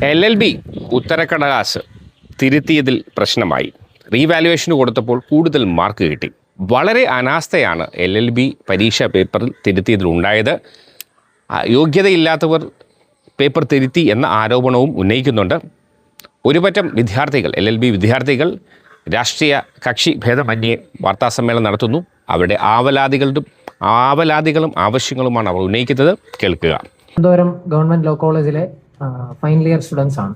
LLB ഉത്തരക്കടലാസ് തിരുത്തിയതിൽ പ്രശ്നമായി. റീവാലുവേഷന് കൊടുത്തപ്പോൾ കൂടുതൽ മാർക്ക് കിട്ടി. വളരെ അനാസ്ഥയാണ് LLB പരീക്ഷാ പേപ്പറിൽ തിരുത്തിയതിലുണ്ടായത്. യോഗ്യതയില്ലാത്തവർ പേപ്പർ തിരുത്തി എന്ന ആരോപണവും ഉന്നയിക്കുന്നുണ്ട്. ഒരുപറ്റം വിദ്യാർത്ഥികൾ, LLB വിദ്യാർത്ഥികൾ രാഷ്ട്രീയ കക്ഷി ഭേദമന്യേ വാർത്താസമ്മേളനം നടത്തുന്നു. അവരുടെ ആവലാതികളും ആവശ്യങ്ങളുമാണ് അവർ ഉന്നയിക്കുന്നത്. കേൾക്കുക. തിരുവനന്തപുരം ഗവൺമെന്റ് ലോ കോളേജിലെ ഫൈനൽ ഇയർ സ്റ്റുഡൻസ് ആണ്.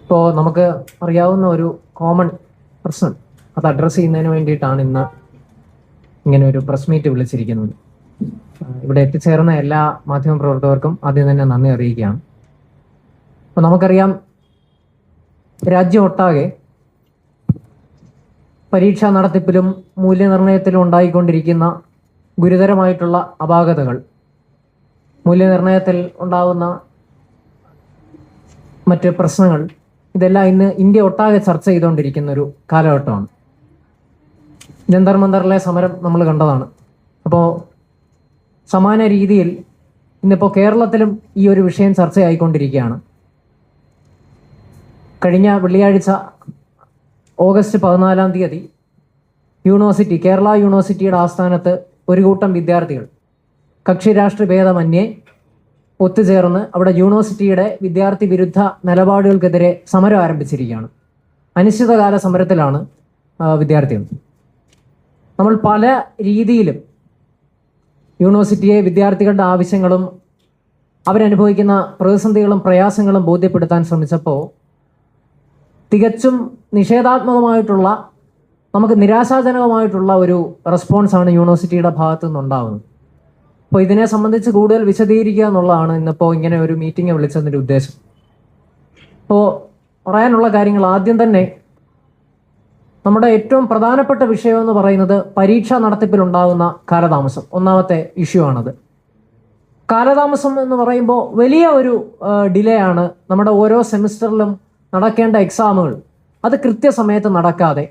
ഇപ്പോൾ നമുക്ക് അറിയാവുന്ന ഒരു കോമൺ പ്രശ്നം അത് അഡ്രസ്സ് ചെയ്യുന്നതിന് വേണ്ടിയിട്ടാണ് ഇന്ന് ഇങ്ങനെ ഒരു പ്രസ് മീറ്റ് വിളിച്ചിരിക്കുന്നത്. ഇവിടെ എത്തിച്ചേർന്ന എല്ലാ മാധ്യമപ്രവർത്തകർക്കും ആദ്യം തന്നെ നന്ദി അറിയിക്കുകയാണ്. അപ്പോൾ നമുക്കറിയാം, രാജ്യമൊട്ടാകെ പരീക്ഷാ നടത്തിപ്പിലും മൂല്യനിർണ്ണയത്തിലും ഉണ്ടായിക്കൊണ്ടിരിക്കുന്ന ഗുരുതരമായിട്ടുള്ള അപാകതകൾ, മൂല്യനിർണ്ണയത്തിൽ ഉണ്ടാകുന്ന മറ്റ് പ്രശ്നങ്ങൾ, ഇതെല്ലാം ഇന്ന് ഇന്ത്യ ഒട്ടാകെ ചർച്ച ചെയ്തുകൊണ്ടിരിക്കുന്ന ഒരു കാലഘട്ടമാണ്. ജന്തർ മന്ദറിലെ സമരം നമ്മൾ കണ്ടതാണ്. അപ്പോൾ സമാന രീതിയിൽ ഇന്നിപ്പോൾ കേരളത്തിലും ഈ ഒരു വിഷയം ചർച്ചയായിക്കൊണ്ടിരിക്കുകയാണ്. കഴിഞ്ഞ വെള്ളിയാഴ്ച ഓഗസ്റ്റ് 14-ാം തീയതി കേരള യൂണിവേഴ്സിറ്റിയുടെ ആസ്ഥാനത്ത് ഒരു കൂട്ടം വിദ്യാർത്ഥികൾ കക്ഷി രാഷ്ട്രീയ ഭേദമന്യേ ഒത്തുചേർന്ന് അവിടെ യൂണിവേഴ്സിറ്റിയുടെ വിദ്യാർത്ഥി വിരുദ്ധ നിലപാടുകൾക്കെതിരെ സമരം ആരംഭിച്ചിരിക്കുകയാണ്. അനിശ്ചിതകാല സമരത്തിലാണ് വിദ്യാർത്ഥികൾ. നമ്മൾ പല രീതിയിലും യൂണിവേഴ്സിറ്റിയെ വിദ്യാർത്ഥികളുടെ ആവശ്യങ്ങളും അവരനുഭവിക്കുന്ന പ്രതിസന്ധികളും പ്രയാസങ്ങളും ബോധ്യപ്പെടുത്താൻ ശ്രമിച്ചപ്പോൾ തികച്ചും നിഷേധാത്മകമായിട്ടുള്ള, നമുക്ക് നിരാശാജനകമായിട്ടുള്ള ഒരു റെസ്പോൺസാണ് യൂണിവേഴ്സിറ്റിയുടെ ഭാഗത്തു നിന്നുണ്ടാകുന്നത്. അപ്പോൾ ഇതിനെ സംബന്ധിച്ച് കൂടുതൽ വിശദീകരിക്കുക എന്നുള്ളതാണ് ഇന്നിപ്പോൾ ഇങ്ങനെ ഒരു മീറ്റിംഗ് വിളിച്ചതിൻ്റെ ഉദ്ദേശം. അപ്പോൾ പറയാനുള്ള കാര്യങ്ങൾ, ആദ്യം തന്നെ നമ്മുടെ ഏറ്റവും പ്രധാനപ്പെട്ട വിഷയം എന്ന് പറയുന്നത് പരീക്ഷാ നടത്തിപ്പിലുണ്ടാകുന്ന കാലതാമസം. ഒന്നാമത്തെ ഇഷ്യൂ ആണത്. കാലതാമസം എന്ന് പറയുമ്പോൾ വലിയ ഒരു ഡിലേ ആണ്. നമ്മുടെ ഓരോ സെമിസ്റ്ററിലും നടക്കേണ്ട എക്സാമുകൾ അത് കൃത്യസമയത്ത് നടക്കാതെ,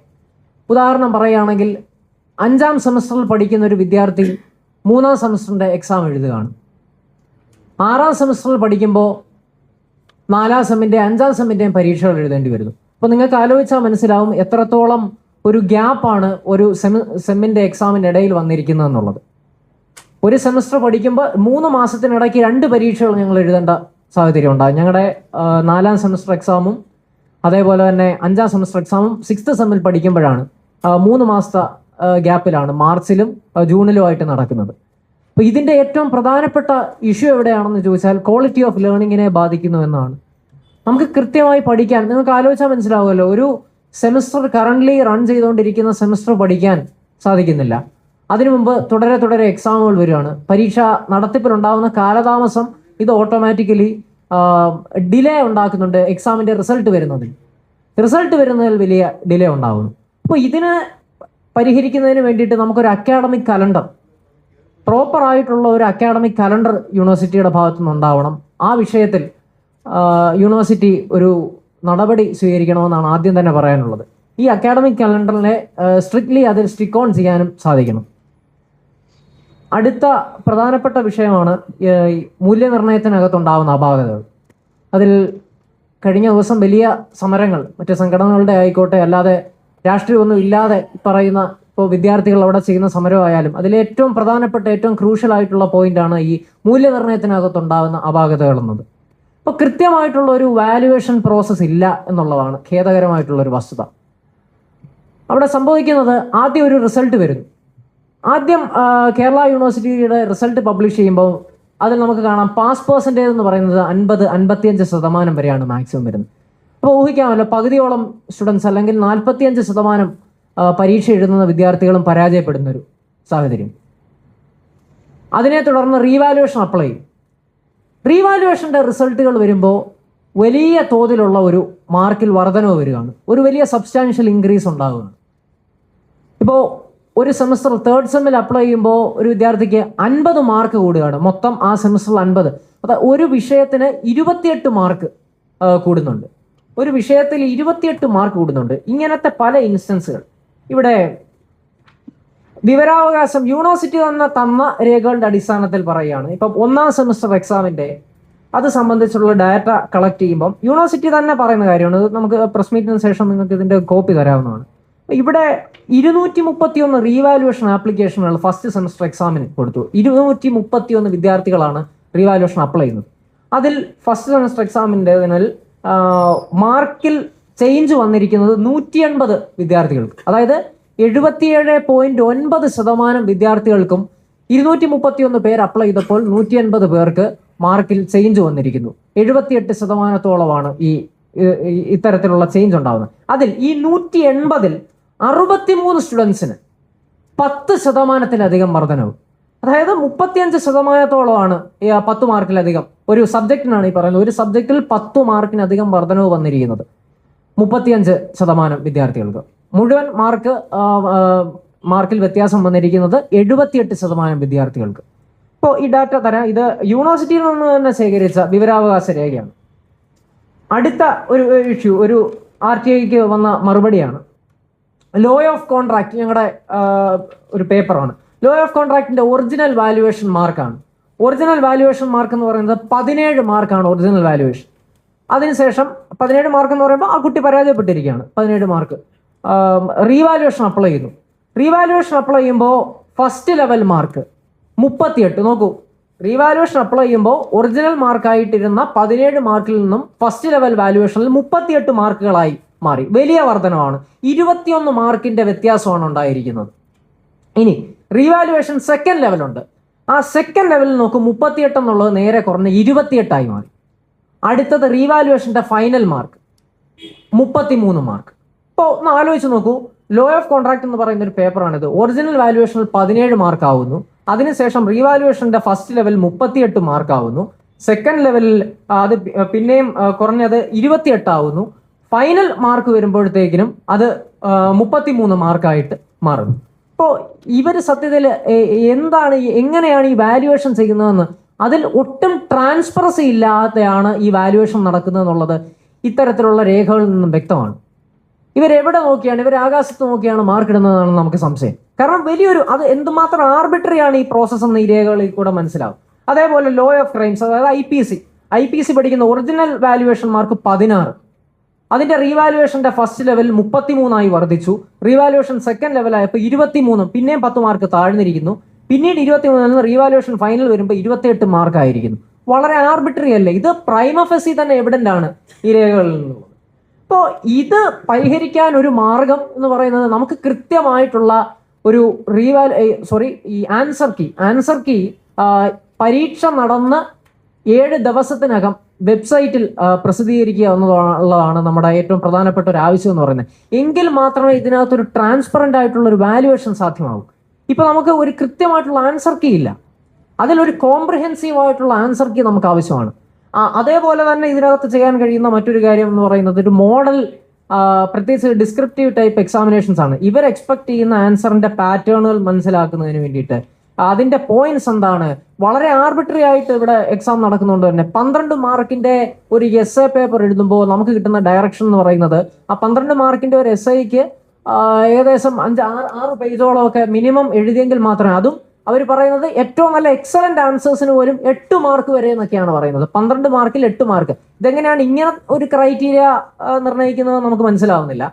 ഉദാഹരണം പറയുകയാണെങ്കിൽ 5ാം സെമിസ്റ്ററിൽ പഠിക്കുന്ന ഒരു വിദ്യാർത്ഥി 3ാം സെമിസ്റ്ററിൻ്റെ എക്സാം എഴുതുകയാണ്. 6ാം സെമിസ്റ്ററിൽ പഠിക്കുമ്പോൾ 4ാം സെമ്മിൻ്റെയും 5ാം സെമ്മിൻ്റെയും പരീക്ഷകൾ എഴുതേണ്ടി വരുന്നു. അപ്പോൾ നിങ്ങൾക്ക് ആലോചിച്ചാൽ മനസ്സിലാവും എത്രത്തോളം ഒരു ഗ്യാപ്പാണ് ഒരു സെമ്മിൻ്റെ എക്സാമിൻ്റെ ഇടയിൽ വന്നിരിക്കുന്നത് എന്നുള്ളത്. ഒരു സെമിസ്റ്റർ പഠിക്കുമ്പോൾ 3 മാസത്തിനിടയ്ക്ക് 2 പരീക്ഷകൾ ഞങ്ങൾ എഴുതേണ്ട സാഹചര്യം ഉണ്ടാകും. ഞങ്ങളുടെ 4ാം സെമിസ്റ്റർ എക്സാമും അതേപോലെ തന്നെ 5ാം സെമിസ്റ്റർ എക്സാമും 6th സെമ്മിൽ പഠിക്കുമ്പോഴാണ് 3 മാസത്തെ ഗ്യാപ്പിലാണ്, മാർച്ചിലും ജൂണിലുമായിട്ട് നടക്കുന്നത്. അപ്പോൾ ഇതിൻ്റെ ഏറ്റവും പ്രധാനപ്പെട്ട ഇഷ്യൂ എവിടെയാണെന്ന് ചോദിച്ചാൽ ക്വാളിറ്റി ഓഫ് ലേണിങ്ങിനെ ബാധിക്കുന്നു എന്നാണ്. നമുക്ക് കൃത്യമായി പഠിക്കാൻ, നിങ്ങൾക്ക് ആലോചിച്ചാൽ മനസ്സിലാവുമല്ലോ, ഒരു സെമിസ്റ്റർ കറൻ്റ്ലി റൺ ചെയ്തുകൊണ്ടിരിക്കുന്ന സെമിസ്റ്റർ പഠിക്കാൻ സാധിക്കുന്നില്ല. അതിനു മുമ്പ് തുടരെ എക്സാമുകൾ വരികയാണ്. പരീക്ഷ നടത്തിപ്പിലുണ്ടാകുന്ന കാലതാമസം ഇത് ഓട്ടോമാറ്റിക്കലി ഡിലേ ഉണ്ടാക്കുന്നുണ്ട്. എക്സാമിൻ്റെ റിസൾട്ട് വരുന്നതിൽ വലിയ ഡിലേ ഉണ്ടാകുന്നു. അപ്പോൾ ഇതിനെ പരിഹരിക്കുന്നതിന് വേണ്ടിയിട്ട് നമുക്കൊരു അക്കാഡമിക് കലണ്ടർ, പ്രോപ്പറായിട്ടുള്ള ഒരു അക്കാഡമിക് കലണ്ടർ യൂണിവേഴ്സിറ്റിയുടെ ഭാഗത്തുനിന്ന് ഉണ്ടാവണം. ആ വിഷയത്തിൽ യൂണിവേഴ്സിറ്റി ഒരു നടപടി സ്വീകരിക്കണമെന്നാണ് ആദ്യം തന്നെ പറയാനുള്ളത്. ഈ അക്കാഡമിക് കലണ്ടറിനെ സ്ട്രിക്ട്ലി അതിൽ സ്റ്റിക്ക് ഓൺ ചെയ്യാനും സാധിക്കണം. അടുത്ത പ്രധാനപ്പെട്ട വിഷയമാണ് മൂല്യനിർണ്ണയത്തിനകത്തുണ്ടാകുന്ന അപാകതകൾ. അതിൽ കഴിഞ്ഞ ദിവസം വലിയ സമരങ്ങൾ മറ്റ് സംഘടനകളുടെ ആയിക്കോട്ടെ, അല്ലാതെ രാഷ്ട്രീയമൊന്നും ഇല്ലാതെ പറയുന്ന ഇപ്പോൾ വിദ്യാർത്ഥികൾ അവിടെ ചെയ്യുന്ന സമരമായാലും അതിൽ ഏറ്റവും പ്രധാനപ്പെട്ട, ഏറ്റവും ക്രൂഷ്യൽ ആയിട്ടുള്ള പോയിന്റാണ് ഈ മൂല്യനിർണ്ണയത്തിനകത്തുണ്ടാകുന്ന അപാകതകൾ എന്നത്. അപ്പോൾ കൃത്യമായിട്ടുള്ള ഒരു വാല്യുവേഷൻ പ്രോസസ്സ് ഇല്ല എന്നുള്ളതാണ് ഖേദകരമായിട്ടുള്ളൊരു വസ്തുത. അവിടെ സംഭവിക്കുന്നത്, ആദ്യം ഒരു റിസൾട്ട് വരുന്നു. ആദ്യം കേരള യൂണിവേഴ്സിറ്റിയുടെ റിസൾട്ട് പബ്ലിഷ് ചെയ്യുമ്പോൾ അതിൽ നമുക്ക് കാണാം പാസ് പെർസെൻറ്റേജ് എന്ന് പറയുന്നത് 50-55% വരെയാണ് മാക്സിമം വരുന്നത്. അപ്പോൾ ഊഹിക്കാമല്ലോ, പകുതിയോളം സ്റ്റുഡൻസ് അല്ലെങ്കിൽ 45% പരീക്ഷ എഴുതുന്ന വിദ്യാർത്ഥികളും പരാജയപ്പെടുന്ന ഒരു സാഹചര്യം. അതിനെ തുടർന്ന് റീവാലുവേഷൻ അപ്ലൈ ചെയ്യും. റീവാലുവേഷൻ്റെ റിസൾട്ടുകൾ വരുമ്പോൾ വലിയ തോതിലുള്ള ഒരു മാർക്കിൽ വർധനവ് വരികയാണ്. ഒരു വലിയ സബ്സ്റ്റാൻഷ്യൽ ഇൻക്രീസ് ഉണ്ടാകുകയാണ്. ഇപ്പോൾ ഒരു സെമിസ്റ്റർ 3rd സെമ്മിൽ അപ്ലൈ ചെയ്യുമ്പോൾ ഒരു വിദ്യാർത്ഥിക്ക് 50 മാർക്ക് കൂടുകയാണ്. മൊത്തം ആ സെമിസ്റ്ററിൽ 50. അതായത് ഒരു വിഷയത്തിന് 28 മാർക്ക് കൂടുന്നുണ്ട്. ഒരു വിഷയത്തിൽ 28 മാർക്ക് കൂടുന്നുണ്ട്. ഇങ്ങനത്തെ പല ഇൻസ്റ്റൻസുകൾ ഇവിടെ വിവരാവകാശം യൂണിവേഴ്സിറ്റി തന്ന രേഖകളുടെ അടിസ്ഥാനത്തിൽ പറയുകയാണ്. ഇപ്പം 1ാം സെമിസ്റ്റർ എക്സാമിൻ്റെ അത് സംബന്ധിച്ചുള്ള ഡാറ്റ കളക്ട് ചെയ്യുമ്പം യൂണിവേഴ്സിറ്റി തന്നെ പറയുന്ന കാര്യമാണ്. ഇത് നമുക്ക് പ്രസ് മീറ്റിന് ശേഷം നിങ്ങൾക്ക് ഇതിന്റെ കോപ്പി തരാവുന്നതാണ്. ഇവിടെ 231 റീവാലുവേഷൻ ആപ്ലിക്കേഷനുകൾ ഫസ്റ്റ് സെമസ്റ്റർ എക്സാമിന് കൊടുത്തു. 231 വിദ്യാർത്ഥികളാണ് റീവാലുവേഷൻ അപ്ലൈ ചെയ്യുന്നത്. അതിൽ ഫസ്റ്റ് സെമസ്റ്റർ എക്സാമിൻ്റെ മാർക്കിൽ ചേഞ്ച് വന്നിരിക്കുന്നത് 180 വിദ്യാർത്ഥികൾക്ക്. അതായത് 77.9% വിദ്യാർത്ഥികൾക്കും 231 പേര് അപ്ലൈ ചെയ്തപ്പോൾ 180 പേർക്ക് മാർക്കിൽ ചേഞ്ച് വന്നിരിക്കുന്നു. 78%-ഓളമാണ് ഇത്തരത്തിലുള്ള ചേഞ്ച് ഉണ്ടാകുന്നത്. അതിൽ ഈ 180-ൽ 63 സ്റ്റുഡൻസിന് 10%-ലധികം വർധനവ്. അതായത് 35%-ഓളമാണ് 10 മാർക്കിലധികം. ഒരു സബ്ജക്റ്റിനാണ് ഈ പറയുന്നത്. ഒരു സബ്ജക്റ്റിൽ 10 മാർക്കിനധികം വർധനവ് വന്നിരിക്കുന്നത് 35% വിദ്യാർത്ഥികൾക്ക്. മുഴുവൻ മാർക്കിൽ വ്യത്യാസം വന്നിരിക്കുന്നത് 78% വിദ്യാർത്ഥികൾക്ക്. ഇപ്പോൾ ഈ ഡാറ്റ തരാം. ഇത് യൂണിവേഴ്സിറ്റിയിൽ നിന്ന് തന്നെ ശേഖരിച്ച വിവരാവകാശ രേഖയാണ്. അടുത്ത ഒരു ഇഷ്യൂ, ഒരു RTIക്ക് വന്ന മറുപടിയാണ്. ലോ ഓഫ് കോൺട്രാക്ട് ഞങ്ങളുടെ ഒരു പേപ്പറാണ്. ലോ ഓഫ് കോൺട്രാക്ടിന്റെ ഒറിജിനൽ വാല്യുവേഷൻ മാർക്കാണ്. ഒറിജിനൽ വാല്യുവേഷൻ മാർക്ക് എന്ന് പറയുന്നത് 17 മാർക്കാണ് ഒറിജിനൽ വാല്യുവേഷൻ. അതിനുശേഷം 17 മാർക്ക് എന്ന് പറയുമ്പോൾ ആ കുട്ടി പരാജയപ്പെട്ടിരിക്കുകയാണ്. 17 മാർക്ക് റീവാല്യുവേഷൻ അപ്ലൈ ചെയ്യുന്നു. റീവാല്യുവേഷൻ അപ്ലൈ ചെയ്യുമ്പോൾ ഫസ്റ്റ് ലെവൽ മാർക്ക് 38. നോക്കൂ, റീവാല്യുവേഷൻ അപ്ലൈ ചെയ്യുമ്പോൾ ഒറിജിനൽ മാർക്കായിട്ടിരുന്ന 17 മാർക്കിൽ നിന്നും ഫസ്റ്റ് ലെവൽ വാല്യുവേഷനിൽ 38 മാർക്കുകളായി മാറി. വലിയ വർധനമാണ്. 21 മാർക്കിന്റെ വ്യത്യാസമാണ് ഉണ്ടായിരിക്കുന്നത്. ഇനി റീവാല്യുവേഷൻ സെക്കൻഡ് ലെവലുണ്ട്. ആ സെക്കൻഡ് ലെവലിൽ നോക്കും 38 എന്നുള്ളത് നേരെ കുറഞ്ഞ് 28 മാറി. അടുത്തത് റീവാല്യുവേഷന്റെ ഫൈനൽ മാർക്ക് 33 മാർക്ക്. ഇപ്പോൾ ഒന്ന് ആലോചിച്ച് നോക്കൂ, ലോ ഓഫ് കോൺട്രാക്ട് എന്ന് പറയുന്ന ഒരു പേപ്പറാണിത്. ഒറിജിനൽ വാല്യുവേഷനിൽ 17 മാർക്ക് ആവുന്നു. അതിനുശേഷം റീവാല്യുവേഷന്റെ ഫസ്റ്റ് ലെവൽ 38 മാർക്ക് ആവുന്നു. സെക്കൻഡ് ലെവലിൽ അത് പിന്നെയും കുറഞ്ഞത് 28 ആവുന്നു. ഫൈനൽ മാർക്ക് വരുമ്പോഴത്തേക്കിനും അത് 33 മാർക്കായിട്ട് മാറുന്നു. ഇപ്പോൾ ഇവർ സത്യത്തിൽ എങ്ങനെയാണ് ഈ വാല്യുവേഷൻ ചെയ്യുന്നതെന്ന്, അതിൽ ഒട്ടും ട്രാൻസ്പറൻസി ഇല്ലാതെയാണ് ഈ വാല്യുവേഷൻ നടക്കുന്നത് എന്നുള്ളത് ഇത്തരത്തിലുള്ള രേഖകളിൽ നിന്നും വ്യക്തമാണ്. ഇവരെവിടെ നോക്കിയാണ്, ഇവർ ആകാശത്ത് നോക്കിയാണ് മാർക്ക് ഇടുന്നതെന്നാണ് നമുക്ക് സംശയം. കാരണം അത് എന്തുമാത്രം ആർബിട്രറി ഈ പ്രോസസ്സ് എന്ന് ഈ രേഖകളിൽ കൂടെ മനസ്സിലാവും. അതേപോലെ ലോ ഓഫ് ക്രൈംസ്, അതായത് IPC പഠിക്കുന്ന ഒറിജിനൽ വാല്യുവേഷൻ മാർക്ക് 16. അതിന്റെ റീവാല്യുവേഷന്റെ ഫസ്റ്റ് ലെവൽ 33 വർദ്ധിച്ചു. റീവാല്യുവേഷൻ സെക്കൻഡ് ലെവലായപ്പോൾ 23, പിന്നെയും 10 മാർക്ക് താഴ്ന്നിരിക്കുന്നു. പിന്നീട് 23 റീവാല്യുവേഷൻ ഫൈനൽ വരുമ്പോൾ 28 മാർക്ക് ആയിരിക്കുന്നു. വളരെ ആർബിട്രറി അല്ലേ? ഇത് പ്രൈമ ഫെസി തന്നെ എവിഡന്റ് ആണ് ഈ രേഖകളിൽ നിന്ന്. അപ്പോൾ ഇത് പരിഹരിക്കാൻ ഒരു മാർഗം എന്ന് പറയുന്നത് നമുക്ക് കൃത്യമായിട്ടുള്ള ഒരു ഈ ആൻസർ കീ പരീക്ഷ നടന്ന് 7 ദിവസത്തിനകം വെബ്സൈറ്റിൽ പ്രസിദ്ധീകരിക്കുക എന്നുള്ളതാണ് നമ്മുടെ ഏറ്റവും പ്രധാനപ്പെട്ട ഒരു ആവശ്യം എന്ന് പറയുന്നത്. എങ്കിൽ മാത്രമേ ഇതിനകത്തൊരു ട്രാൻസ്പെറന്റ് ആയിട്ടുള്ള ഒരു വാല്യുവേഷൻ സാധ്യമാവും. ഇപ്പൊ നമുക്ക് ഒരു കൃത്യമായിട്ടുള്ള ആൻസർ കീ ഇല്ല. അതിലൊരു കോംപ്രിഹെൻസീവ് ആയിട്ടുള്ള ആൻസർ കീ നമുക്ക് ആവശ്യമാണ്. അതേപോലെ തന്നെ ഇതിനകത്ത് ചെയ്യാൻ കഴിയുന്ന മറ്റൊരു കാര്യം എന്ന് പറയുന്നത് ഒരു മോഡൽ, പ്രത്യേകിച്ച് ഡിസ്ക്രിപ്റ്റീവ് ടൈപ്പ് എക്സാമിനേഷൻസ് ആണ്. ഇവർ എക്സ്പെക്ട് ചെയ്യുന്ന ആൻസറിന്റെ പാറ്റേണുകൾ മനസ്സിലാക്കുന്നതിന് വേണ്ടിയിട്ട് അതിന്റെ പോയിന്റ്സ് എന്താണ്, വളരെ ആർബിട്രറി ആയിട്ട് ഇവിടെ എക്സാം നടക്കുന്നതുകൊണ്ട് തന്നെ 12 മാർക്കിന്റെ ഒരു എസ്എ പേപ്പർ എഴുതുമ്പോൾ നമുക്ക് കിട്ടുന്ന ഡയറക്ഷൻ എന്ന് പറയുന്നത് ആ 12 മാർക്കിന്റെ ഒരു എസ്ഐക്ക് ഏകദേശം 5-6 പേജോളം ഒക്കെ മിനിമം എഴുതിയെങ്കിൽ മാത്രമേ, അതും അവർ പറയുന്നത് ഏറ്റവും നല്ല എക്സലന്റ് ആൻസേഴ്സിന് പോലും 8 മാർക്ക് വരെ എന്നൊക്കെയാണ് പറയുന്നത്. 12 മാർക്കിൽ 8 മാർക്ക്. ഇതെങ്ങനെയാണ് ഇങ്ങനെ ഒരു ക്രൈറ്റീരിയ നിർണ്ണയിക്കുന്നത് നമുക്ക് മനസ്സിലാവുന്നില്ല.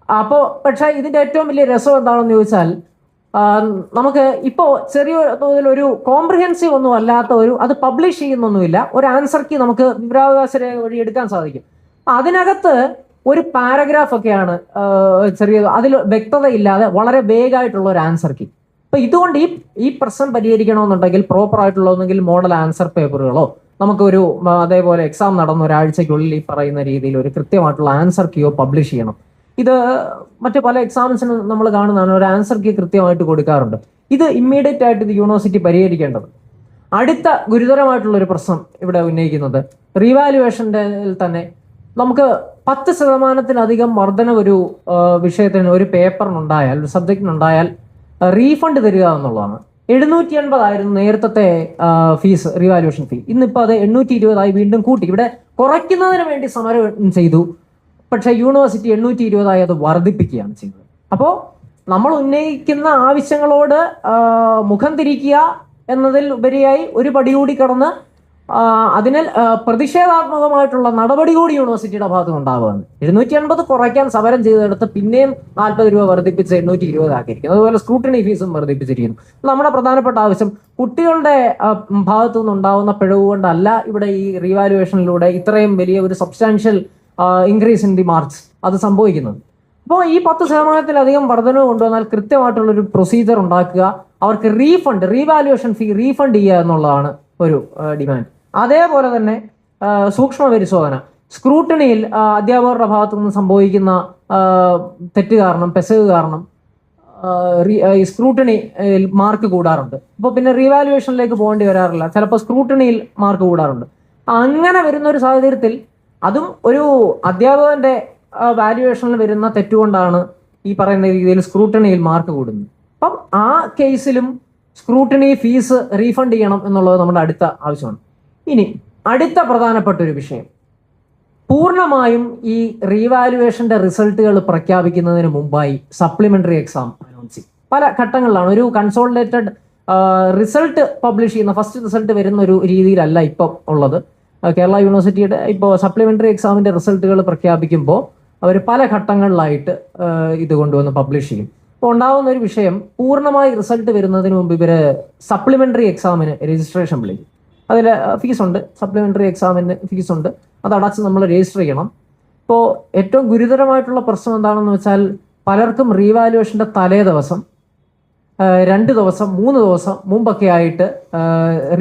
അപ്പോൾ പക്ഷേ ഇതിന്റെ ഏറ്റവും വലിയ രസം എന്താണെന്ന് ചോദിച്ചാൽ, നമുക്ക് ഇപ്പോൾ ചെറിയ തോതിൽ ഒരു കോംപ്രിഹെൻസീവ് ഒന്നും അല്ലാത്ത അത് പബ്ലിഷ് ചെയ്യുന്നൊന്നുമില്ല. ഒരു ആൻസർ കീ നമുക്ക് വിവരാവകാശ രേഖ വഴി എടുക്കാൻ സാധിക്കും. അതിനകത്ത് ഒരു പാരഗ്രാഫ് ഒക്കെയാണ് അതിൽ വ്യക്തതയില്ലാതെ വളരെ വേഗമായിട്ടുള്ള ഒരു ആൻസർ കീ. അപ്പൊ ഇതുകൊണ്ട് ഈ പ്രശ്നം പരിഹരിക്കണമെന്നുണ്ടെങ്കിൽ പ്രോപ്പർ ആയിട്ടുള്ള ഒന്നെങ്കിൽ മോഡൽ ആൻസർ പേപ്പറുകളോ നമുക്കൊരു അതേപോലെ എക്സാം നടന്ന ഒരാഴ്ചയ്ക്കുള്ളിൽ ഈ പറയുന്ന രീതിയിൽ ഒരു കൃത്യമായിട്ടുള്ള ആൻസർ കീയോ പബ്ലിഷ് ചെയ്യണം. ഇത് മറ്റു പല എക്സാംസിനും നമ്മൾ കാണുന്നതാണ്, ഒരു ആൻസർ കീ കൃത്യമായിട്ട് കൊടുക്കാറുണ്ട്. ഇത് ഇമ്മീഡിയറ്റ് ആയിട്ട് ഇത് യൂണിവേഴ്സിറ്റി പരിഹരിക്കേണ്ടത്. അടുത്ത ഗുരുതരമായിട്ടുള്ള ഒരു പ്രശ്നം ഇവിടെ ഉന്നയിക്കുന്നത് റീവാലുവേഷൻ്റെ തന്നെ നമുക്ക് 10%-ലധികം വർധന ഒരു വിഷയത്തിന്, ഒരു പേപ്പറിനുണ്ടായാൽ, ഒരു സബ്ജക്റ്റിനുണ്ടായാൽ റീഫണ്ട് തരിക എന്നുള്ളതാണ്. 780 ആയിരുന്നു നേരത്തെ ഫീസ്, റീവാലുവേഷൻ ഫീ. ഇന്നിപ്പോൾ അത് 820 വീണ്ടും കൂട്ടി. ഇവിടെ കുറയ്ക്കുന്നതിന് വേണ്ടി സമരം ചെയ്തു. പക്ഷേ യൂണിവേഴ്സിറ്റി 820 അത് വർദ്ധിപ്പിക്കുകയാണ് ചെയ്തത്. അപ്പോൾ നമ്മൾ ഉന്നയിക്കുന്ന ആവശ്യങ്ങളോട് മുഖം തിരിക്കുക എന്നതിൽ ഉപരിയായി ഒരു പടി കൂടി കടന്ന് അതിന് പ്രതിഷേധാത്മകമായിട്ടുള്ള നടപടി കൂടി യൂണിവേഴ്സിറ്റിയുടെ ഭാഗത്ത് ഉണ്ടാവുകയാണ്. 780 കുറയ്ക്കാൻ സമരം ചെയ്തെടുത്ത് പിന്നെയും 40 രൂപ വർദ്ധിപ്പിച്ച് 820 ആക്കിയിരിക്കുന്നു. അതുപോലെ സ്ക്രൂട്ടിനി ഫീസും വർദ്ധിപ്പിച്ചിരിക്കുന്നു. നമ്മുടെ പ്രധാനപ്പെട്ട ആവശ്യം കുട്ടികളുടെ ഭാഗത്തു നിന്നുണ്ടാവുന്ന പിഴവ് കൊണ്ടല്ല ഇവിടെ ഈ റീവാലുവേഷനിലൂടെ ഇത്രയും വലിയ ഒരു substantial increase in the marks അത് സംഭവിക്കുന്നത്. അപ്പോൾ ഈ 10% വർധനവ് കൊണ്ടുവന്നാൽ കൃത്യമായിട്ടുള്ളൊരു പ്രൊസീജിയർ ഉണ്ടാക്കുക, അവർക്ക് റീവാലുവേഷൻ ഫീ റീഫണ്ട് ചെയ്യുക എന്നുള്ളതാണ് ഒരു ഡിമാൻഡ്. അതേപോലെ തന്നെ സൂക്ഷ്മ പരിശോധന, സ്ക്രൂട്ടണിയിൽ അധ്യാപകരുടെ ഭാഗത്തു നിന്ന് സംഭവിക്കുന്ന തെറ്റ് കാരണം, പെസക് കാരണം ഈ സ്ക്രൂട്ടണി മാർക്ക് കൂടാറുണ്ട്. അപ്പോൾ പിന്നെ റീവാലുവേഷനിലേക്ക് പോകേണ്ടി വരാറില്ല, ചിലപ്പോൾ സ്ക്രൂട്ടണിയിൽ മാർക്ക് കൂടാറുണ്ട്. അങ്ങനെ വരുന്ന ഒരു സാഹചര്യത്തിൽ അതും ഒരു അധ്യാപകന്റെ വാല്യുവേഷനിൽ വരുന്ന തെറ്റുകൊണ്ടാണ് ഈ പറയുന്ന രീതിയിൽ സ്ക്രൂട്ടണിയിൽ മാർക്ക് കൂടുന്നത്. അപ്പം ആ കേസിലും സ്ക്രൂട്ടണി ഫീസ് റീഫണ്ട് ചെയ്യണം എന്നുള്ളത് നമ്മുടെ അടുത്ത ആവശ്യമാണ്. ഇനി അടുത്ത പ്രധാനപ്പെട്ട ഒരു വിഷയം, പൂർണ്ണമായും ഈ റീവാലുവേഷന്റെ റിസൾട്ടുകൾ പ്രഖ്യാപിക്കുന്നതിന് മുമ്പായി സപ്ലിമെന്ററി എക്സാം അനൗൺസ് ചെയ്യും. പല ഘട്ടങ്ങളിലാണ് ഒരു കൺസോളിഡേറ്റഡ് റിസൾട്ട് പബ്ലിഷ് ചെയ്യുന്ന ഫസ്റ്റ് റിസൾട്ട് വരുന്ന ഒരു രീതിയിലല്ല ഇപ്പം ഉള്ളത്. കേരള യൂണിവേഴ്സിറ്റിയുടെ ഇപ്പോൾ സപ്ലിമെന്ററി എക്സാമിന്റെ റിസൾട്ടുകൾ പ്രഖ്യാപിക്കുമ്പോൾ അവർ പല ഘട്ടങ്ങളിലായിട്ട് ഇത് കൊണ്ടുവന്ന് പബ്ലിഷ് ചെയ്യും. അപ്പോൾ ഉണ്ടാകുന്ന ഒരു വിഷയം, പൂർണ്ണമായി റിസൾട്ട് വരുന്നതിന് മുമ്പ് ഇവർ സപ്ലിമെന്ററി എക്സാമിന് രജിസ്ട്രേഷൻ വിളിക്കും. അതിൽ ഫീസുണ്ട്, സപ്ലിമെന്ററി എക്സാമിന് ഫീസുണ്ട്, അത് അടച്ച് നമ്മൾ രജിസ്റ്റർ ചെയ്യണം. ഇപ്പോൾ ഏറ്റവും ഗുരുതരമായിട്ടുള്ള പ്രശ്നം എന്താണെന്ന് വെച്ചാൽ പലർക്കും റീവാലുവേഷൻ്റെ തലേ ദിവസം 2 ദിവസം 3 ദിവസം മുമ്പൊക്കെ ആയിട്ട്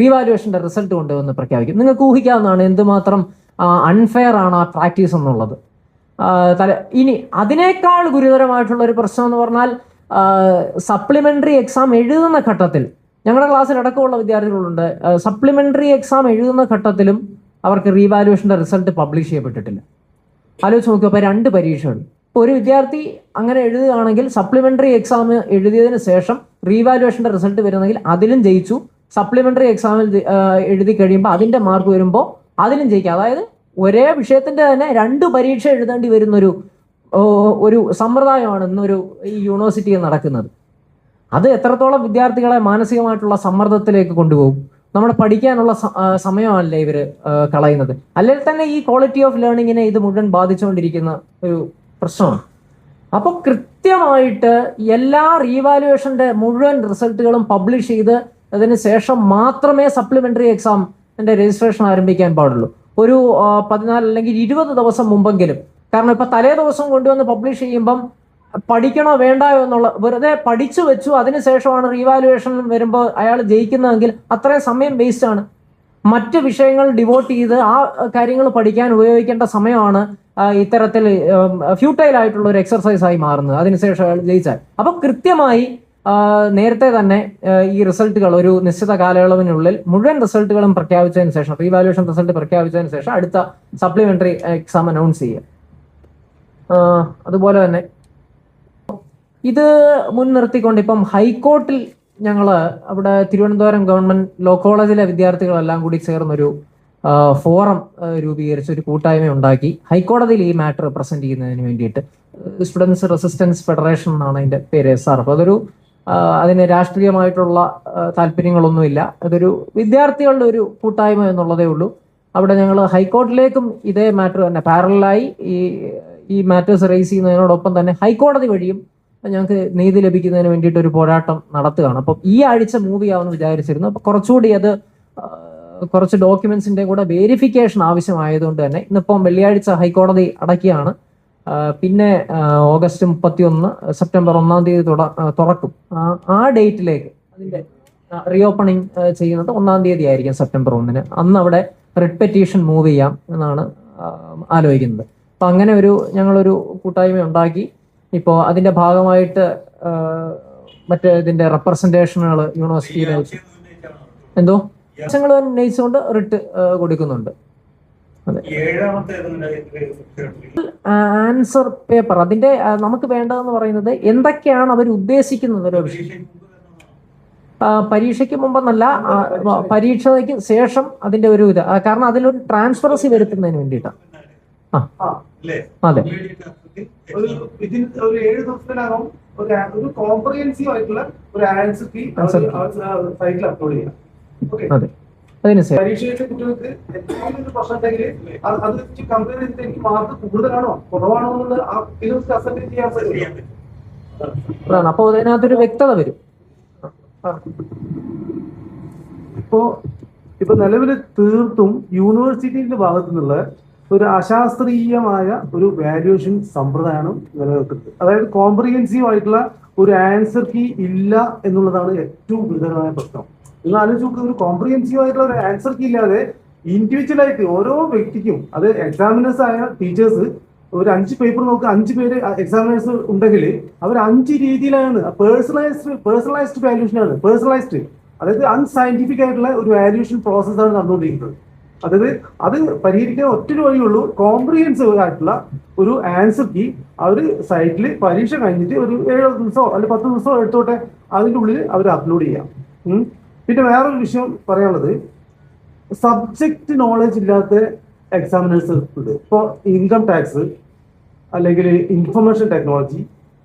റീവാലുവേഷൻ്റെ റിസൾട്ട് കൊണ്ടുവന്ന് പ്രഖ്യാപിക്കും. നിങ്ങൾക്ക് ഊഹിക്കാവുന്നതാണ് എന്തുമാത്രം അൺഫെയർ ആണ് ആ പ്രാക്ടീസ് എന്നുള്ളത്. ഇനി അതിനേക്കാൾ ഗുരുതരമായിട്ടുള്ള ഒരു പ്രശ്നം എന്ന് പറഞ്ഞാൽ സപ്ലിമെന്ററി എക്സാം എഴുതുന്ന ഘട്ടത്തിൽ, ഞങ്ങളുടെ ക്ലാസ്സിൽ അടക്കമുള്ള വിദ്യാർത്ഥികളുണ്ട്, സപ്ലിമെന്ററി എക്സാം എഴുതുന്ന ഘട്ടത്തിലും അവർക്ക് റീവാലുവേഷൻ്റെ റിസൾട്ട് പബ്ലിഷ് ചെയ്യപ്പെട്ടിട്ടില്ല. ആലോചിച്ച് നോക്കുക, അപ്പോൾ 2 പരീക്ഷകൾ. ഇപ്പോൾ ഒരു വിദ്യാർത്ഥി അങ്ങനെ എഴുതുകയാണെങ്കിൽ സപ്ലിമെന്ററി എക്സാം എഴുതിയതിന് ശേഷം റീവാലുവേഷൻ്റെ റിസൾട്ട് വരുന്നെങ്കിൽ അതിലും ജയിച്ചു, സപ്ലിമെന്ററി എക്സാമിൽ എഴുതി കഴിയുമ്പോൾ അതിൻ്റെ മാർക്ക് വരുമ്പോൾ അതിലും ജയിക്കുക. അതായത് ഒരേ വിഷയത്തിൻ്റെ തന്നെ 2 പരീക്ഷ എഴുതേണ്ടി വരുന്നൊരു ഒരു സമ്പ്രദായമാണ് ഇന്നൊരു ഈ യൂണിവേഴ്സിറ്റിയിൽ നടക്കുന്നത്. അത് എത്രത്തോളം വിദ്യാർത്ഥികളെ മാനസികമായിട്ടുള്ള സമ്മർദ്ദത്തിലേക്ക് കൊണ്ടുപോകും. നമ്മുടെ പഠിക്കാനുള്ള സമയമല്ലേ ഇവർ കളയുന്നത്. അല്ലെങ്കിൽ തന്നെ ഈ ക്വാളിറ്റി ഓഫ് ലേണിങ്ങിനെ ഇത് മുഴുവൻ ബാധിച്ചുകൊണ്ടിരിക്കുന്ന ഒരു പ്രശ്നമാണ്. അപ്പോൾ കൃത്യമായിട്ട് എല്ലാ റീവാലുവേഷൻ്റെ മുഴുവൻ റിസൾട്ടുകളും പബ്ലിഷ് ചെയ്ത് അതിന് ശേഷം മാത്രമേ സപ്ലിമെന്ററി എക്സാമിൻ്റെ രജിസ്ട്രേഷൻ ആരംഭിക്കാൻ പാടുള്ളൂ. ഒരു 14 അല്ലെങ്കിൽ 20 ദിവസം മുമ്പെങ്കിലും. കാരണം ഇപ്പം തലേ ദിവസം കൊണ്ടുവന്ന് പബ്ലിഷ് ചെയ്യുമ്പം പഠിക്കണോ വേണ്ടായോ എന്നുള്ള, വെറുതെ പഠിച്ചു വെച്ചു അതിനുശേഷമാണ് റീവാലുവേഷൻ വരുമ്പോൾ അയാൾ ജയിക്കുന്നതെങ്കിൽ അത്രയും സമയം വേസ്റ്റ് ആണ്. മറ്റ് വിഷയങ്ങൾ ഡിവോട്ട് ചെയ്ത് ആ കാര്യങ്ങൾ പഠിക്കാൻ ഉപയോഗിക്കേണ്ട സമയമാണ് ഇത്തരത്തിൽ ഫ്യൂട്ടൈൽ ആയിട്ടുള്ള ഒരു എക്സർസൈസ് ആയി മാറുന്നത് അതിനുശേഷം അയാൾ ജയിച്ചാൽ. അപ്പം കൃത്യമായി നേരത്തെ തന്നെ ഈ റിസൾട്ടുകൾ ഒരു നിശ്ചിത കാലയളവിനുള്ളിൽ മുഴുവൻ റിസൾട്ടുകളും പ്രഖ്യാപിച്ചതിന് ശേഷം, റീവാലുവേഷൻ റിസൾട്ട് പ്രഖ്യാപിച്ചതിന് ശേഷം അടുത്ത സപ്ലിമെന്ററി എക്സാം അനൗൺസ് ചെയ്യുക. അതുപോലെ തന്നെ ഇത് മുൻനിർത്തിക്കൊണ്ട് ഇപ്പം ഹൈക്കോർട്ടിൽ ഞങ്ങൾ അവിടെ തിരുവനന്തപുരം ഗവൺമെന്റ് ലോ കോളേജിലെ വിദ്യാർത്ഥികളെല്ലാം കൂടി ചേർന്നൊരു ഫോറം രൂപീകരിച്ച് ഒരു കൂട്ടായ്മ ഉണ്ടാക്കി ഹൈക്കോടതിയിൽ ഈ മാറ്റർ പ്രസന്റ് ചെയ്യുന്നതിന് വേണ്ടിയിട്ട്. സ്റ്റുഡൻസ് റെസിസ്റ്റൻസ് ഫെഡറേഷൻ എന്നാണ് അതിൻ്റെ പേര്, SR. അപ്പോൾ അതൊരു അതിന് രാഷ്ട്രീയമായിട്ടുള്ള താല്പര്യങ്ങളൊന്നുമില്ല, അതൊരു വിദ്യാർത്ഥികളുടെ ഒരു കൂട്ടായ്മ എന്നുള്ളതേ ഉള്ളൂ. അവിടെ ഞങ്ങൾ ഹൈക്കോടതിയിലേക്കും ഇതേ മാറ്റർ തന്നെ പാരലായി ഈ മാറ്റേഴ്സ് റേസ് ചെയ്യുന്നതിനോടൊപ്പം തന്നെ ഹൈക്കോടതി വഴിയും ഞങ്ങൾക്ക് നീതി ലഭിക്കുന്നതിന് വേണ്ടിയിട്ട് ഒരു പോരാട്ടം നടത്തുകയാണ്. അപ്പം ഈ ആഴ്ച മൂവ് ചെയ്യാമെന്ന് വിചാരിച്ചിരുന്നു. അപ്പോൾ കുറച്ചുകൂടി അത് കുറച്ച് ഡോക്യുമെന്റ്സിന്റെ കൂടെ വേരിഫിക്കേഷൻ ആവശ്യമായതുകൊണ്ട് തന്നെ ഇന്നിപ്പം വെള്ളിയാഴ്ച ഹൈക്കോടതി അടയ്ക്കുകയാണ്. പിന്നെ ഓഗസ്റ്റ് 31 സെപ്റ്റംബർ 1 തീയതി തുറക്കും. ആ ഡേറ്റിലേക്ക് അതിന്റെ റീഓപ്പണിംഗ് ചെയ്യുന്നത് 1 തീയതി ആയിരിക്കും, സെപ്റ്റംബർ 1. അന്ന് അവിടെ റിട്ട് പെറ്റീഷൻ മൂവ് ചെയ്യാം എന്നാണ് ആലോചിക്കുന്നത്. അപ്പം അങ്ങനെ ഞങ്ങളൊരു കൂട്ടായ്മ ഉണ്ടാക്കി. ഇപ്പോൾ അതിന്റെ ഭാഗമായിട്ട് മറ്റേ ഇതിന്റെ റെപ്രസെന്റേഷനുകൾ യൂണിവേഴ്സിറ്റിയിൽ എന്തോ ആവശ്യങ്ങൾ ഉന്നയിച്ചുകൊണ്ട് റിട്ട് കൊടുക്കുന്നുണ്ട്. അതെ, ആൻസർ പേപ്പർ അതിന്റെ നമുക്ക് വേണ്ടതെന്ന് പറയുന്നത് എന്തൊക്കെയാണ് അവർ ഉദ്ദേശിക്കുന്നത് ഒരു വിഷയം. പരീക്ഷയ്ക്ക് മുമ്പെന്നല്ല, പരീക്ഷയ്ക്ക് ശേഷം അതിന്റെ ഒരു ഇത്, കാരണം അതിലൊരു ട്രാൻസ്പെറൻസി വരുത്തുന്നതിന് വേണ്ടിയിട്ടാണ്. അതെ, ഒരു 7 ദിവസത്തിനകം ഒരു കോംപ്രിഹെൻസീവ് ആയിട്ടുള്ള ഒരു ആൻസർ കീ സൈറ്റിൽ അപ്ലോഡ് ചെയ്യാം. അതെ. അതിനനുസരിച്ച് പരീക്ഷയിലെ കുട്ടികൾക്ക് എന്തെങ്കിലും ഒരു പ്രശ്നം ഉണ്ടെങ്കിൽ അത് വെച്ച് കമ്പയർ ചെയ്തിട്ട് എനിക്ക് മാർക്ക് കൂടുതലാണോ കുറവാണോ എന്നുള്ളത് ഇതിനൊക്കെ അസെന്റ് ചെയ്യാൻ പറ്റും. അതാണ്. അപ്പോൾ അതിനകത്തൊരു വ്യക്തത വരും. ഇപ്പൊ നിലവിൽ തീർത്തും യൂണിവേഴ്സിറ്റിയുടെ ഭാഗത്തു നിന്നുള്ള ഒരു അശാസ്ത്രീയമായ ഒരു വാല്യുവേഷൻ സമ്പ്രദായമാണ് നിലനിൽക്കുന്നത്. അതായത് കോംപ്രിഹെൻസീവ് ആയിട്ടുള്ള ഒരു ആൻസർ കീ ഇല്ല എന്നുള്ളതാണ് ഏറ്റവും ഗുരുതരമായ പ്രശ്നം. നിങ്ങൾ ആലോചിച്ച് നോക്കുക, ഒരു കോംപ്രിഹെൻസീവ് ആയിട്ടുള്ള ഒരു ആൻസർ കീ ഇല്ലാതെ ഇൻഡിവിജ്വൽ ആയിട്ട് ഓരോ വ്യക്തിക്കും, അത് എക്സാമിനേഴ്സ് ആയ ടീച്ചേഴ്സ് ഒരു 5 പേപ്പർ നോക്കുക, 5 പേര് എക്സാമിനേഴ്സ് ഉണ്ടെങ്കിൽ അവർ 5 രീതിയിലാണ് പേഴ്സണലൈസ്ഡ് വാല്യൂഷനാണ്. പേഴ്സണലൈസ്ഡ് അതായത് അൺസയന്റിഫിക് ആയിട്ടുള്ള ഒരു വാല്യൂഷൻ പ്രോസസ്സാണ് നടന്നുകൊണ്ടിരിക്കുന്നത്. അതായത് അത് പരിഹരിക്കാൻ ഒറ്റൊരു വഴിയുള്ളൂ, കോംപ്രിഹെൻസീവ് ആയിട്ടുള്ള ഒരു ആൻസർ കീ അവർ സൈറ്റിൽ പരീക്ഷ കഴിഞ്ഞിട്ട് ഒരു 7 ദിവസമോ അല്ലെങ്കിൽ 10 ദിവസമോ എടുത്തോട്ടെ, അതിൻ്റെ ഉള്ളിൽ അവർ അപ്ലോഡ് ചെയ്യാം. പിന്നെ വേറൊരു വിഷയം പറയാനുള്ളത്, സബ്ജക്റ്റ് നോളജ് ഇല്ലാത്ത എക്സാമിനേഴ്സ് ഉണ്ട്. ഇപ്പോൾ ഇൻകം ടാക്സ് അല്ലെങ്കിൽ ഇൻഫർമേഷൻ ടെക്നോളജി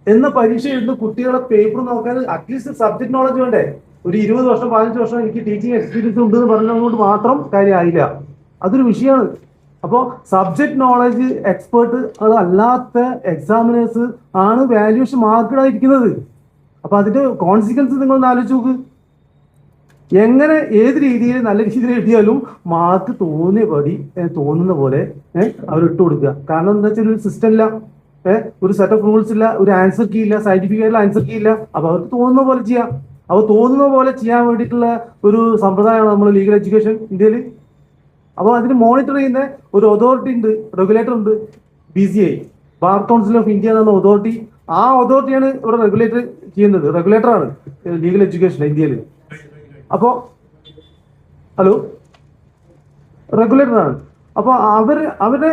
എന്ന പരീക്ഷ എഴുതുന്ന കുട്ടികളെ പേപ്പർ നോക്കാൻ അറ്റ്ലീസ്റ്റ് സബ്ജക്ട് നോളജ് വേണ്ടേ? ഒരു 20 വർഷം 15 വർഷം എനിക്ക് ടീച്ചിങ് എക്സ്പീരിയൻസ് ഉണ്ട് എന്ന് പറഞ്ഞതുകൊണ്ട് മാത്രം കാര്യമായില്ല, അതൊരു വിഷയമാണ്. അപ്പോൾ സബ്ജക്ട് നോളജ് എക്സ്പേർട്ട് അല്ലാത്ത എക്സാമിനേഴ്സ് ആണ് വാല്യൂഷൻ മാർക്കിടായിരിക്കുന്നത്. അപ്പൊ അതിന്റെ കോൺസിക്വൻസ് നിങ്ങളൊന്ന് ആലോചിച്ച് നോക്ക്. എങ്ങനെ ഏത് രീതിയിൽ നല്ല രീതിയിൽ എഴുതിയാലും മാർക്ക് തോന്നുന്ന പോലെ അവർ ഇട്ട് കൊടുക്കുക. കാരണം എന്താ വെച്ചാൽ ഒരു സിസ്റ്റം ഇല്ല, ഒരു സെറ്റ് ഓഫ് റൂൾസ് ഇല്ല, ഒരു ആൻസർ കീ ഇല്ല, സയന്റിഫിക് ആയിട്ടുള്ള ആൻസർ കീ ഇല്ല. അപ്പൊ അവർക്ക് തോന്നുന്ന പോലെ ചെയ്യാം. അപ്പോൾ തോന്നുന്ന പോലെ ചെയ്യാൻ വേണ്ടിയിട്ടുള്ള ഒരു സമ്പ്രദായമാണ് നമ്മൾ ലീഗൽ എഡ്യൂക്കേഷൻ ഇന്ത്യയിൽ. അപ്പോൾ അതിന് മോണിറ്റർ ചെയ്യുന്ന ഒരു അതോറിറ്റി ഉണ്ട്, റെഗുലേറ്റർ ഉണ്ട്, BCI, bar council of India എന്ന അതോറിറ്റി. ആ അതോറിറ്റിയാണ് ഇവിടെ റെഗുലേറ്റർ ചെയ്യുന്നത്, റെഗുലേറ്ററാണ് ലീഗൽ എഡ്യൂക്കേഷൻ ഇന്ത്യയിൽ. അപ്പോൾ റെഗുലേറ്ററാണ്. അപ്പോൾ അവരുടെ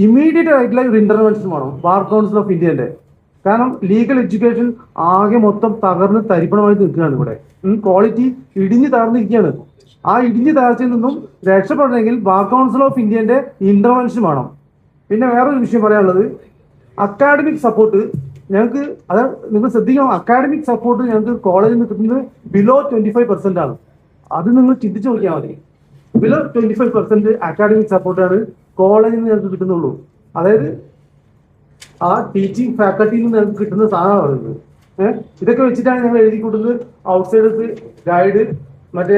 ഇമ്മീഡിയറ്റ് ആയിട്ടുള്ള ഒരു ഇന്റർവെൻഷൻ വേണം ബാർ കൗൺസിൽ ഓഫ് ഇന്ത്യന്റെ. കാരണം ലീഗൽ എഡ്യൂക്കേഷൻ ആകെ മൊത്തം തകർന്ന് തരിപ്പണമായിട്ട് നിൽക്കുകയാണ് ഇവിടെ. ക്വാളിറ്റി ഇടിഞ്ഞു തകർന്നിരിക്കുകയാണ്. ആ ഇടിഞ്ഞു തകർച്ചയിൽ നിന്നും രക്ഷപ്പെടണമെങ്കിൽ ബാർ കൗൺസിൽ ഓഫ് ഇന്ത്യന്റെ ഇന്റർവെൻഷൻ വേണം. പിന്നെ വേറൊരു വിഷയം പറയാനുള്ളത്, അക്കാഡമിക് സപ്പോർട്ട് ഞങ്ങൾക്ക്, അത് നിങ്ങൾ ശ്രദ്ധിക്കണം, അക്കാഡമിക് സപ്പോർട്ട് ഞങ്ങൾക്ക് കോളേജിൽ നിന്ന് കിട്ടുന്നത് ബിലോ 25% ആണ്. അത് നിങ്ങൾ ചിന്തിച്ചു നോക്കിയാൽ മതി. ബിലോ 25% അക്കാഡമിക് സപ്പോർട്ടാണ് കോളേജിൽ നിന്ന് ഞങ്ങൾക്ക് കിട്ടുന്നുള്ളൂ. അതായത് ആ ടീച്ചിങ് ഫാക്കൽറ്റിയിൽ നിന്ന് ഞങ്ങൾക്ക് കിട്ടുന്ന സാധനമാണ്. ഇതൊക്കെ വെച്ചിട്ടാണ് ഞങ്ങൾ എഴുതി കൂട്ടുന്നത്. ഔട്ട്സൈഡേഴ്സ്, ഗൈഡ്, മറ്റേ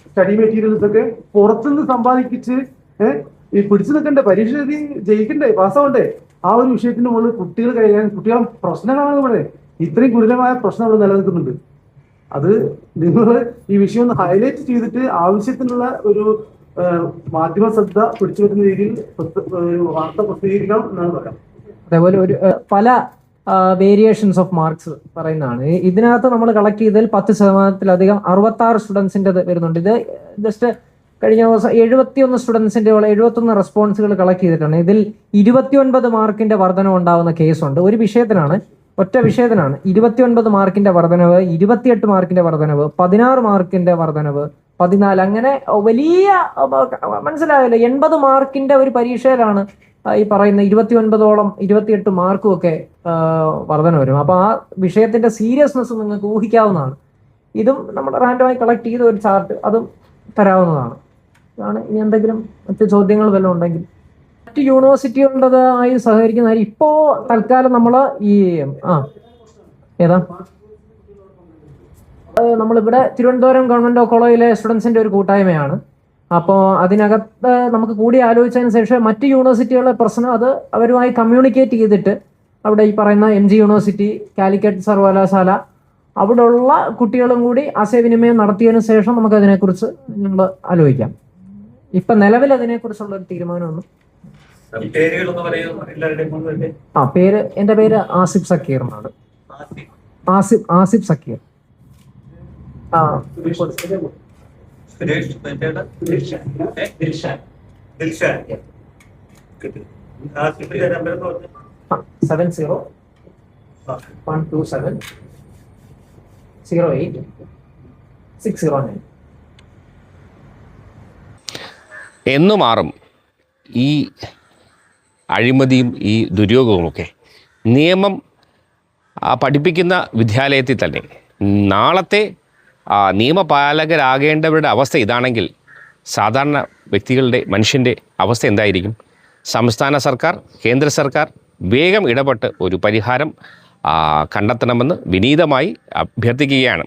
സ്റ്റഡി മെറ്റീരിയൽസ് ഒക്കെ പുറത്തുനിന്ന് സമ്പാദിപ്പിച്ച് ഈ പിടിച്ചു നിൽക്കണ്ടേ, പരീക്ഷ എഴുതി ജയിക്കണ്ടേ, പാസ്സാവണ്ടേ, ആ ഒരു വിഷയത്തിന്റെ മുകളിൽ കുട്ടികളെ പ്രശ്നങ്ങളാണ് ഇവിടെ. ഇത്രയും ഗുരുതരമായ പ്രശ്നം ഇവിടെ നിലനിൽക്കുന്നുണ്ട്. അത് നിങ്ങൾ ഈ വിഷയം ഒന്ന് ഹൈലൈറ്റ് ചെയ്തിട്ട് ആവശ്യത്തിനുള്ള ഒരു മാധ്യമ ശ്രദ്ധ പിടിച്ചു പറ്റുന്ന രീതിയിൽ വാർത്ത പ്രസിദ്ധീകരിക്കണം എന്നാണ് പറയാം. അതേപോലെ ഒരു പല വേരിയേഷൻസ് ഓഫ് മാർക്സ് പറയുന്നതാണ്. ഇതിനകത്ത് നമ്മൾ കളക്ട് ചെയ്തതിൽ 10%-ലധികം 66 സ്റ്റുഡൻസിൻ്റെ വരുന്നുണ്ട്. ഇത് ജസ്റ്റ് കഴിഞ്ഞ ദിവസം 71 സ്റ്റുഡൻസിൻ്റെ 71 റെസ്പോൺസുകൾ കളക്ട് ചെയ്തിട്ടാണ്. ഇതിൽ 29 മാർക്കിന്റെ വർധനം ഉണ്ടാകുന്ന കേസുണ്ട്. ഒരു വിഷയത്തിനാണ്, ഒറ്റ വിഷയത്തിനാണ് 29 മാർക്കിന്റെ വർധനവ്, 28 മാർക്കിന്റെ വർധനവ്, 16 മാർക്കിന്റെ വർധനവ്, 14, അങ്ങനെ വലിയ, മനസ്സിലായല്ലോ, 80 മാർക്കിന്റെ ഒരു പരീക്ഷയിലാണ് ഈ പറയുന്ന 29ഓളം 28 മാർക്കും ഒക്കെ വർധന വരും. അപ്പോൾ ആ വിഷയത്തിന്റെ സീരിയസ്നെസ് നിങ്ങൾക്ക് ഊഹിക്കാവുന്നതാണ്. ഇതും നമ്മൾ റാൻഡമായി കളക്ട് ചെയ്ത ഒരു ചാർട്ട്, അതും തരാവുന്നതാണ്. ആണ് ഇനി എന്തെങ്കിലും മറ്റു ചോദ്യങ്ങൾ വല്ലതും ഉണ്ടെങ്കിൽ മറ്റ് യൂണിവേഴ്സിറ്റികളുടേതായി സഹകരിക്കുന്ന ഇപ്പോൾ തൽക്കാലം നമ്മൾ ഈ ഏതാ നമ്മളിവിടെ തിരുവനന്തപുരം ഗവൺമെന്റ് കോളേജിലെ സ്റ്റുഡൻസിന്റെ ഒരു കൂട്ടായ്മയാണ്. അപ്പോൾ അതിനകത്ത് നമുക്ക് കൂടി ആലോചിച്ചതിന് ശേഷം മറ്റ് യൂണിവേഴ്സിറ്റികളുടെ പ്രശ്നം അത് അവരുമായി കമ്മ്യൂണിക്കേറ്റ് ചെയ്തിട്ട് അവിടെ ഈ പറയുന്ന MG യൂണിവേഴ്സിറ്റി, കാലിക്കറ്റ് സർവകലാശാല, അവിടെയുള്ള കുട്ടികളും കൂടി ആശയവിനിമയം നടത്തിയതിനു ശേഷം നമുക്ക് അതിനെക്കുറിച്ച് നമ്മൾ ആലോചിക്കാം. ഇപ്പം നിലവിൽ അതിനെക്കുറിച്ചുള്ള ഒരു തീരുമാനമൊന്നും. പേര്, എൻ്റെ പേര് ആസിഫ് സക്കീർ എന്നാണ്. ആസിഫ് സക്കീർ. സെവൻ 0-127-08-609. എന്നു മാറും ഈ അഴിമതിയും ഈ ദുര്യോഗവുമൊക്കെ. നിയമം പഠിപ്പിക്കുന്ന വിദ്യാലയത്തിൽ തന്നെ നാളത്തെ നിയമപാലകരാകേണ്ടവരുടെ അവസ്ഥ ഇതാണെങ്കിൽ സാധാരണ വ്യക്തികളുടെ മനുഷ്യൻ്റെ അവസ്ഥ എന്തായിരിക്കും? സംസ്ഥാന സർക്കാർ, കേന്ദ്ര സർക്കാർ വേഗം ഇടപെട്ട് ഒരു പരിഹാരം കണ്ടെത്തണമെന്ന് വിനീതമായി അഭ്യർത്ഥിക്കുകയാണ്.